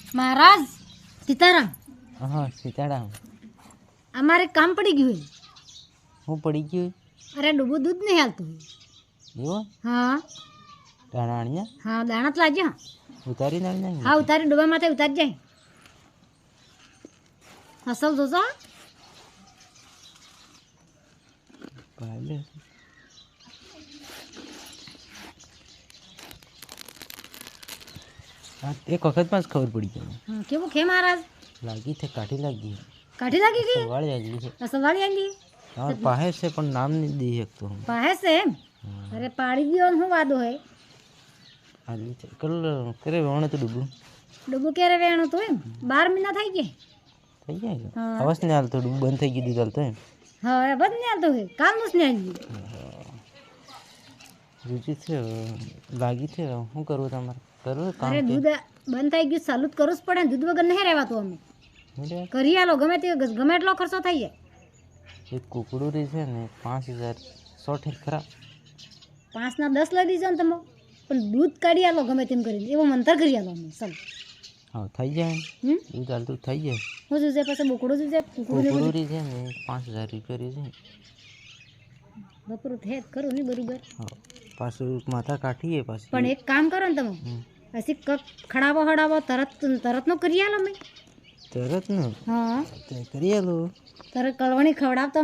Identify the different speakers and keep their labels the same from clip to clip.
Speaker 1: महाराज सीताराम
Speaker 2: हाँ सीताराम
Speaker 1: हमारे काम पड़ी गई है।
Speaker 2: હું પડી ગયું
Speaker 1: अरे डूबू दूध नहीं हालतू
Speaker 2: એવો
Speaker 1: हाँ
Speaker 2: ટાણાણિયા
Speaker 1: हाँ दाना तो लाजा
Speaker 2: ઉતારી નાખ
Speaker 1: हाँ उतारी डूबा माथे उतार जाए असल दोसा
Speaker 2: ભાલે હા એક વખતમાં જ ખબર પડી ગઈ
Speaker 1: हाँ केवो खे महाराज
Speaker 2: લાગી છે કાઢી લાગી
Speaker 1: काठी लगी की
Speaker 2: સવાળી આવી છે
Speaker 1: असल वाली आंगी
Speaker 2: હા પાસે છે પણ નામ નહીં દઈ શકતો હું
Speaker 1: पाहे से अरे पाड़ी दियो हूँ वादो है
Speaker 2: આવી છે કલ કરે વણ તો ડૂબું
Speaker 1: डूबू के रे वेणो तो 12 महीना થઈ ગયા
Speaker 2: થઈ જાય
Speaker 1: હા.
Speaker 2: અવસ ને હાલ તો ડૂબું બંધ થઈ ગઈ દીધલ તો એમ
Speaker 1: હા અરે બદ ને તો હે કાલ નું ને આવી
Speaker 2: રૂચિ છે લાગી છે શું કરવું તમારે કરવું કામ
Speaker 1: અરે
Speaker 2: કે
Speaker 1: દૂધ બંધ થઈ ગયું ચાલુ જ કરવું જ પડે ને દૂધ વગર નહીં રહેવાતું અમે
Speaker 2: મળે?
Speaker 1: કરી આલો ગમે તે ગમે એટલો ખર્ચો થઈ જાય
Speaker 2: એક કુકડું રહી છે ને 5000 સોઠે ખરા
Speaker 1: 5 ના 10 લઈ દીજો ને તમે પણ દૂધ કાઢી આલો ગમે તેમ કરીને એવો મંતર કરી આલો અમે ચાલ
Speaker 2: હા થઈ જાય
Speaker 1: હમ
Speaker 2: દૂધ હાલતું થઈ જાય
Speaker 1: હું જોજે પછી બોકડો જોજે કુકડું
Speaker 2: કુકડું રહી છે ને 5000 રૂપિયા રહી છે
Speaker 1: બપોરું થે કરું ને બરોબર
Speaker 2: હા પાછું માથા કાઢીએ પાછી
Speaker 1: પણ એક કામ કરો ને તમે
Speaker 2: હમ.
Speaker 1: હસી ખડાવો હડાવો તરત નો કરી આલો મેં
Speaker 2: તરત ને
Speaker 1: હા
Speaker 2: તે કરી આલો
Speaker 1: તરત કળવણી ખવડાવતો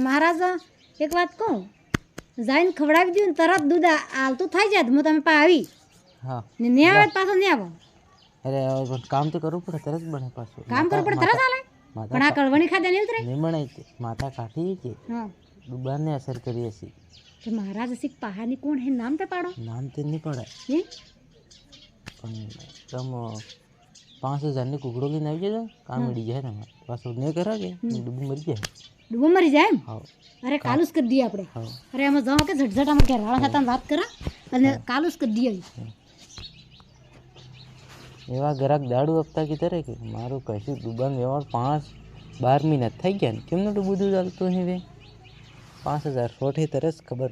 Speaker 1: મહારાજ એક વાત કહું જાઈને ખવડાવી દઉં ને તરત દૂધ આલતું થઈ જાય હું તમે પા આવી
Speaker 2: હા
Speaker 1: ને નહીં આવે તો પાછો નહીં આવો
Speaker 2: અરે હવે પણ કામ તો કરવું પડે તરત બને પાછું
Speaker 1: કામ કરવું પડે તરત આલે
Speaker 2: માથા
Speaker 1: પણ આ કળવણી ખાધા નહીં ઉતરે
Speaker 2: નહીં બનાવી છે માથા કાઢી છે
Speaker 1: હા
Speaker 2: ડૂબાને અસર કરી હશે
Speaker 1: તો મહારાજ હસી પહાની કોણ હે નામ તે પાડો
Speaker 2: નામ તે નહીં પડાય
Speaker 1: હે
Speaker 2: પણ તમે 5000 ની કુકડો લઈને આવી જજો કામ મળી જાય તમારે પાછું નહીં કરા કે ડૂબી મરી જાય
Speaker 1: ડૂબો મરી જાય એમ
Speaker 2: હા
Speaker 1: અરે કાલુસ કરી દઈએ આપણે
Speaker 2: હા
Speaker 1: અરે એમાં જાઓ કે ઝટઝટ આમાં કે રાળા ખાતા વાત કરા અને કાલુસ કરી દઈએ
Speaker 2: એવા ગ્રાહક દાડું આપતા કીધા કે મારું કશું ડૂબાનો વ્યવહાર 5-12 મહિના થઈ ગયા ને કેમનું ડૂબું ચાલતું હે 5000 સોઠે તરસ ખબર